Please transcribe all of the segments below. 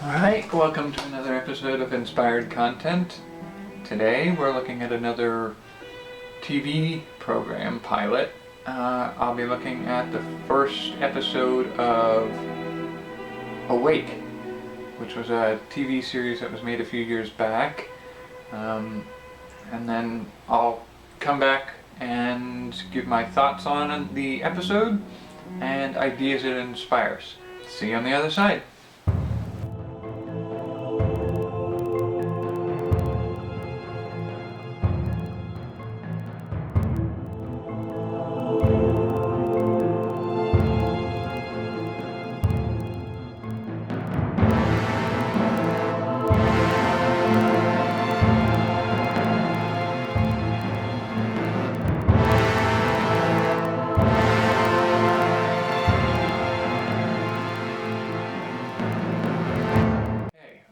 Alright, welcome to another episode of Inspired Content. Today we're looking at another TV program pilot. I'll be looking at the first episode of Awake, which was a TV series that was made a few years back. And then I'll come back and give my thoughts on the episode and ideas it inspires. See you on the other side.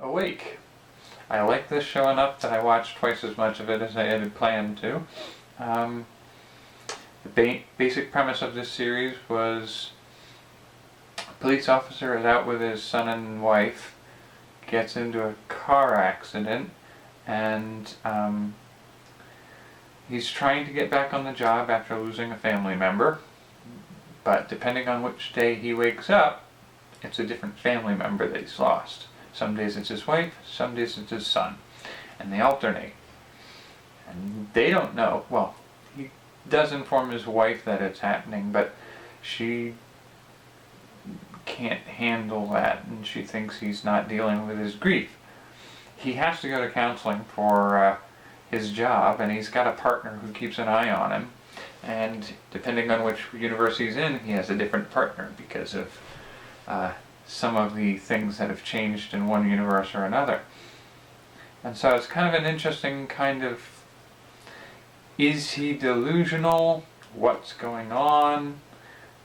Awake. I like this show enough that I watched twice as much of it as I had planned to. The basic premise of this series was a police officer is out with his son and wife, gets into a car accident, and he's trying to get back on the job after losing a family member. But depending on which day he wakes up, it's a different family member that he's lost. Some days it's his wife, some days it's his son. And they alternate. And they don't know, well, he does inform his wife that it's happening, but she can't handle that, and she thinks he's not dealing with his grief. He has to go to counseling for his job, and he's got a partner who keeps an eye on him. And depending on which universe he's in, he has a different partner because of some of the things that have changed in one universe or another. And so it's kind of an interesting kind of, is he delusional? What's going on?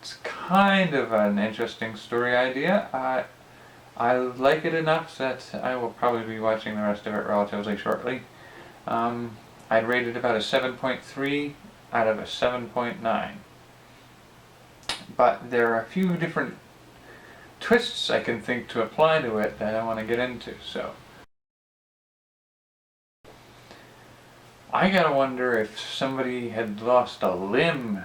It's kind of an interesting story idea. I like it enough that I will probably be watching the rest of it relatively shortly. I'd rate it about a 7.3 out of a 7.9. But there are a few different twists I can think to apply to it that I want to get into. So I gotta wonder if somebody had lost a limb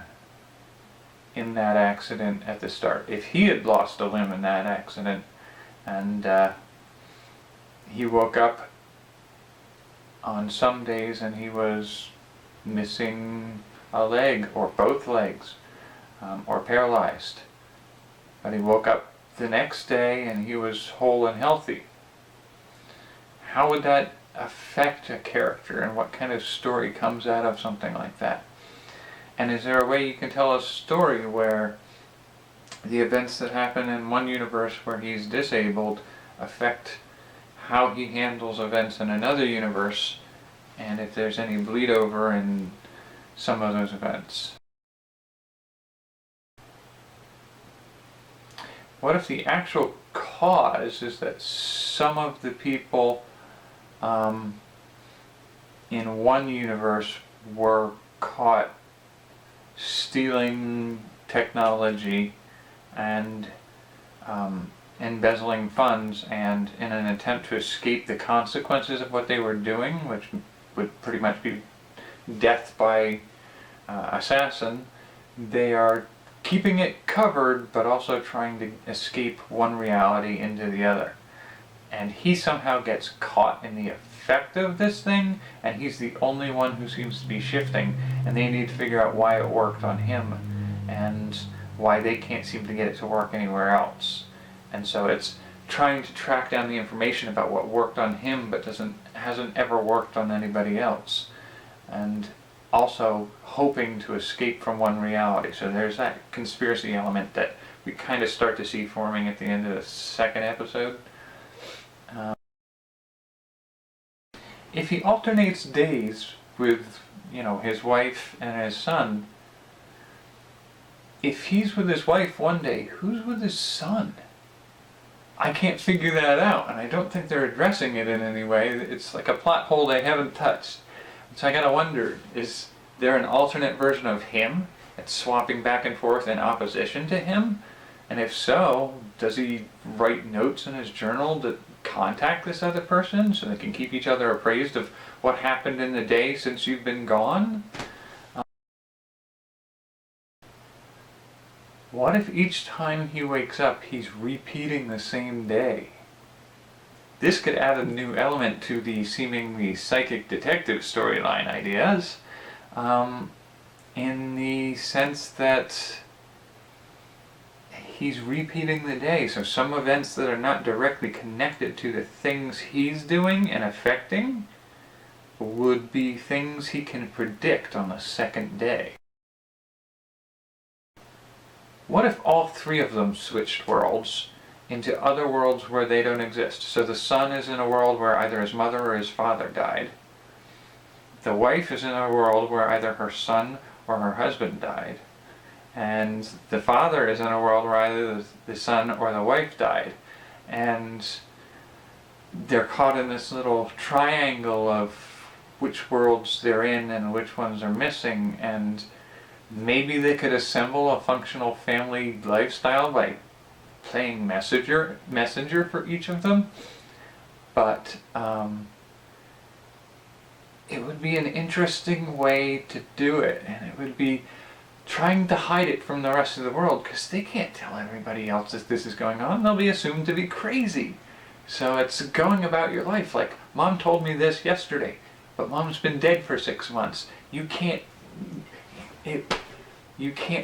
in that accident at the start. If he had lost a limb in that accident and he woke up on some days and he was missing a leg or both legs or paralyzed, but he woke up the next day and he was whole and healthy. How would that affect a character, and what kind of story comes out of something like that? And is there a way you can tell a story where the events that happen in one universe where he's disabled affect how he handles events in another universe, and if there's any bleed over in some of those events? What if the actual cause is that some of the people in one universe were caught stealing technology and embezzling funds, and in an attempt to escape the consequences of what they were doing, which would pretty much be death by assassin, they are keeping it covered but also trying to escape one reality into the other. And he somehow gets caught in the effect of this thing, and he's the only one who seems to be shifting, and they need to figure out why it worked on him and why they can't seem to get it to work anywhere else. And so it's trying to track down the information about what worked on him but hasn't ever worked on anybody else, and also hoping to escape from one reality. So there's that conspiracy element that we kind of start to see forming at the end of the second episode. If he alternates days with, his wife and his son, if he's with his wife one day, who's with his son? I can't figure that out, and I don't think they're addressing it in any way. It's like a plot hole they haven't touched. So I gotta wonder, is there an alternate version of him that's swapping back and forth in opposition to him? And if so, does he write notes in his journal that contact this other person so they can keep each other appraised of what happened in the day since you've been gone? What if each time he wakes up he's repeating the same day? This could add a new element to the seemingly psychic detective storyline ideas, in the sense that he's repeating the day. So some events that are not directly connected to the things he's doing and affecting would be things he can predict on the second day. What if all three of them switched worlds into other worlds where they don't exist? So the son is in a world where either his mother or his father died. The wife is in a world where either her son or her husband died. And the father is in a world where either the son or the wife died. And they're caught in this little triangle of which worlds they're in and which ones are missing. And maybe they could assemble a functional family lifestyle by playing messenger for each of them. But it would be an interesting way to do it, and it would be trying to hide it from the rest of the world, because they can't tell everybody else that this is going on. They'll be assumed to be crazy. So it's going about your life like, Mom told me this yesterday, but Mom's been dead for 6 months. You can't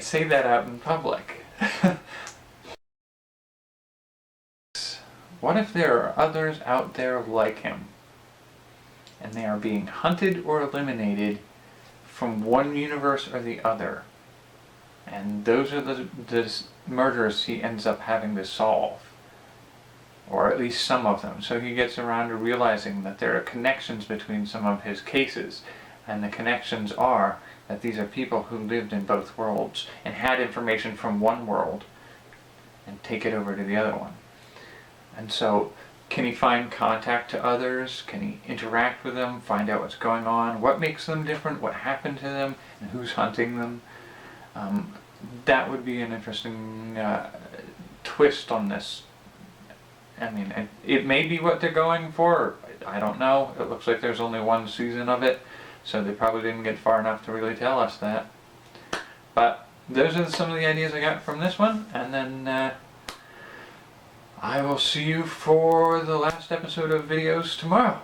say that out in public. What if there are others out there like him, and they are being hunted or eliminated from one universe or the other? And those are the murders he ends up having to solve. Or at least some of them. So he gets around to realizing that there are connections between some of his cases. And the connections are that these are people who lived in both worlds and had information from one world and take it over to the other one. And so, can he find contact to others? Can he interact with them, find out what's going on? What makes them different? What happened to them? And who's hunting them? That would be an interesting twist on this. I mean, it may be what they're going for. I don't know. It looks like there's only one season of it, so they probably didn't get far enough to really tell us that. But those are some of the ideas I got from this one, and then I will see you for the last episode of videos tomorrow.